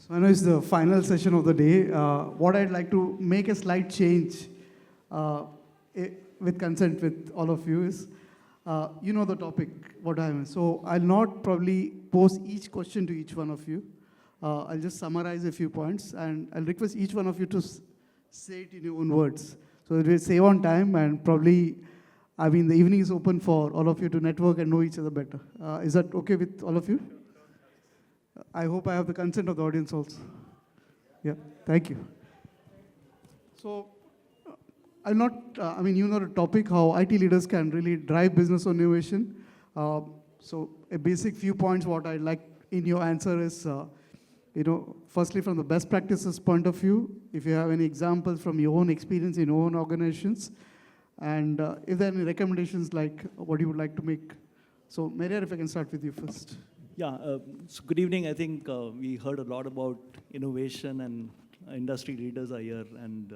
So I know it's the final session of the day. What I'd like to make a slight change uh, with consent with all of you is, you know the topic, what I am. So I'll not probably pose each question to each one of you. I'll just summarize a few points and I'll request each one of you to say it in your own words. So that we'll save on time and probably, I mean, the evening is open for all of you to network and know each other better. Is that okay with all of you? I hope I have the consent of the audience also. Yeah, thank you. So, I'll not, I mean, you know the topic, how IT leaders can really drive business on innovation. So, a basic few points what I'd like in your answer is, firstly, from the best practices point of view, if you have any examples from your own experience in your own organizations, and if there are any recommendations like what you would like to make. So, Maria, if I can start with you first. Yeah, so good evening. I think we heard a lot about innovation and industry leaders are here, and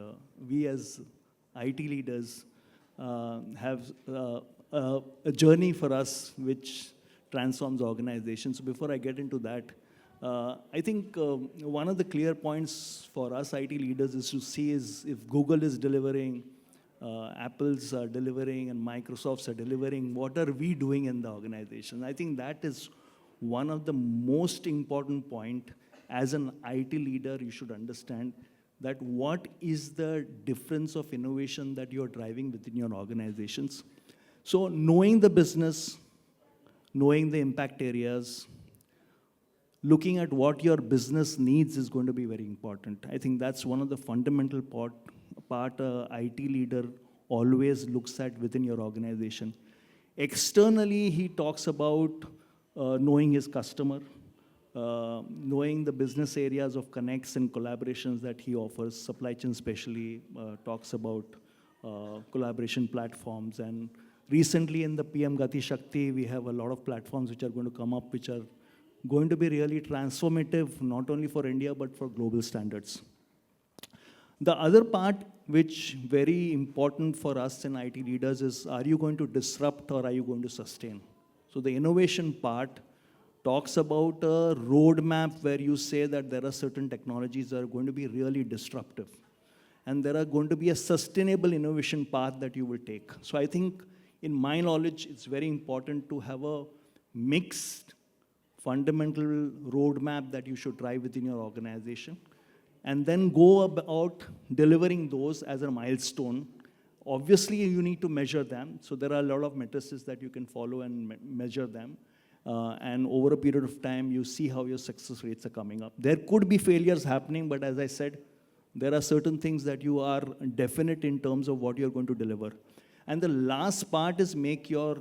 we as IT leaders have a journey for us which transforms organizations. So before I get into that, I think one of the clear points for us IT leaders is to see is if Google is delivering, Apple's are delivering, and Microsoft's are delivering, what are we doing in the organization? I think that is one of the most important point. As an IT leader, you should understand that what is the difference of innovation that you're driving within your organizations. So knowing the business, knowing the impact areas, looking at what your business needs is going to be very important. I think that's one of the fundamental part IT leader always looks at within your organization. Externally, he talks about knowing his customer, knowing the business areas of connects and collaborations that he offers. Supply chain especially talks about collaboration platforms. And recently in the PM Gati Shakti, we have a lot of platforms which are going to come up, which are going to be really transformative, not only for India, but for global standards. The other part which very important for us in IT leaders is, are you going to disrupt or are you going to sustain? So the innovation part talks about a roadmap where you say that there are certain technologies that are going to be really disruptive. And there are going to be a sustainable innovation path that you will take. So I think in my knowledge, it's very important to have a mixed fundamental roadmap that you should drive within your organization. And then go about delivering those as a milestone. Obviously, you need to measure them. So there are a lot of matrices that you can follow and measure them. And over a period of time, you see how your success rates are coming up. There could be failures happening, but as I said, there are certain things that you are definite in terms of what you're going to deliver. And the last part is make your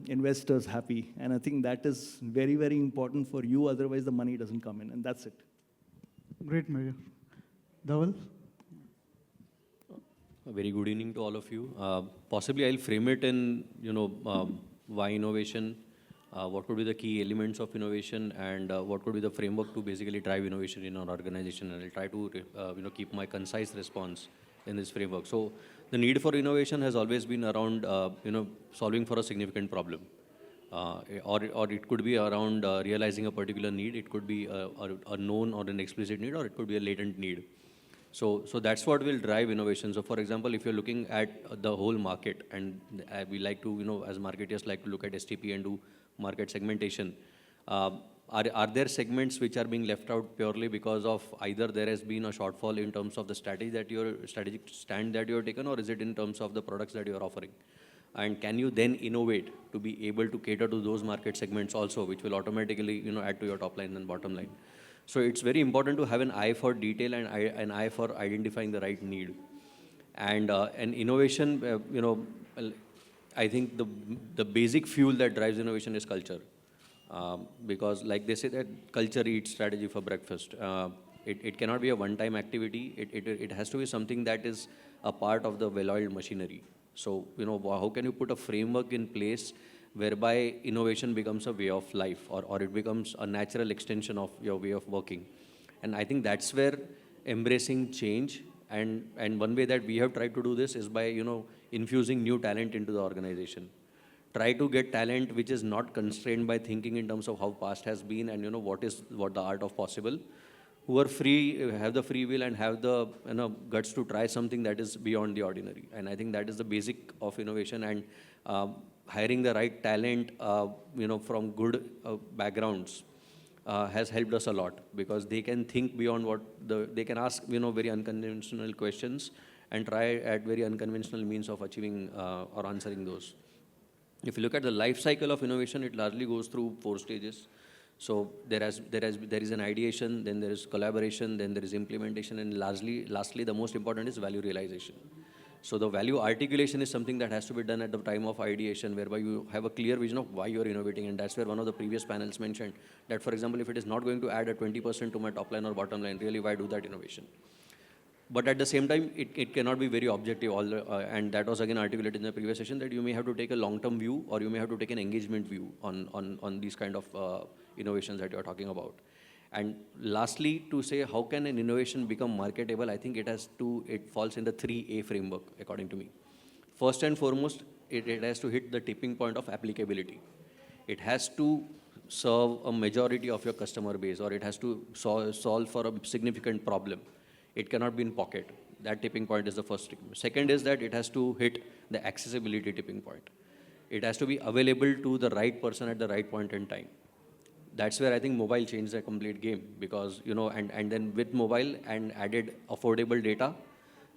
investors happy. And I think that is very, very important for you. Otherwise, the money doesn't come in. And that's it. Great, Maria. Dhaval? A very good evening to all of you. Possibly I'll frame it in, why innovation, what could be the key elements of innovation, and what could be the framework to basically drive innovation in our organization. And I'll try to, keep my concise response in this framework. So the need for innovation has always been around, solving for a significant problem. Or it could be around realizing a particular need. It could be a known or an explicit need, or it could be a latent need. So that's what will drive innovation. So for example, if you're looking at the whole market, and we like to, as marketers like to look at STP and do market segmentation, are there segments which are being left out purely because of either there has been a shortfall in terms of the strategic stand that you're taken, or is it in terms of the products that you're offering? And can you then innovate to be able to cater to those market segments also, which will automatically, add to your top line and bottom line? So it's very important to have an eye for detail and an eye for identifying the right need. And innovation, I think the basic fuel that drives innovation is culture. Because like they say that culture eats strategy for breakfast. It cannot be a one-time activity. It has to be something that is a part of the well-oiled machinery. So, how can you put a framework in place whereby innovation becomes a way of life, or it becomes a natural extension of your way of working? And I think that's where embracing change, and one way that we have tried to do this is by, infusing new talent into the organization. Try to get talent which is not constrained by thinking in terms of how past has been and, what the art of possible, who are free, have the free will and have the guts to try something that is beyond the ordinary. And I think that is the basic of innovation, and hiring the right talent, from good backgrounds has helped us a lot, because they can think beyond they can ask, very unconventional questions and try at very unconventional means of achieving or answering those. If you look at the life cycle of innovation, it largely goes through 4 stages. So there is an ideation, then there is collaboration, then there is implementation, and lastly, the most important is value realization. So the value articulation is something that has to be done at the time of ideation, whereby you have a clear vision of why you're innovating. And that's where one of the previous panels mentioned that, for example, if it is not going to add a 20% to my top line or bottom line, really, why do that innovation? But at the same time, it cannot be very objective. And that was again articulated in the previous session, that you may have to take a long-term view, or you may have to take an engagement view on these kind of innovations that you're talking about. And lastly, to say how can an innovation become marketable, I think it falls in the 3A framework, according to me. First and foremost, it has to hit the tipping point of applicability. It has to serve a majority of your customer base, or it has to solve for a significant problem. It cannot be in pocket. That tipping point is the first thing. Second is that it has to hit the accessibility tipping point. It has to be available to the right person at the right point in time. That's where I think mobile changed the complete game, because, and then with mobile and added affordable data,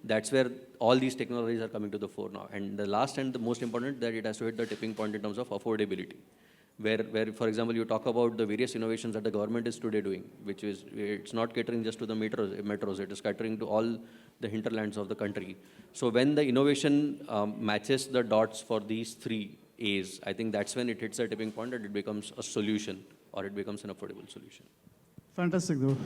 that's where all these technologies are coming to the fore now. And the last and the most important, that it has to hit the tipping point in terms of affordability. Where, for example, you talk about the various innovations that the government is today doing, which is, it's not catering just to the metros, it is catering to all the hinterlands of the country. So when the innovation matches the dots for these 3 A's, I think that's when it hits the tipping point and it becomes a solution, or it becomes an affordable solution. Fantastic, though.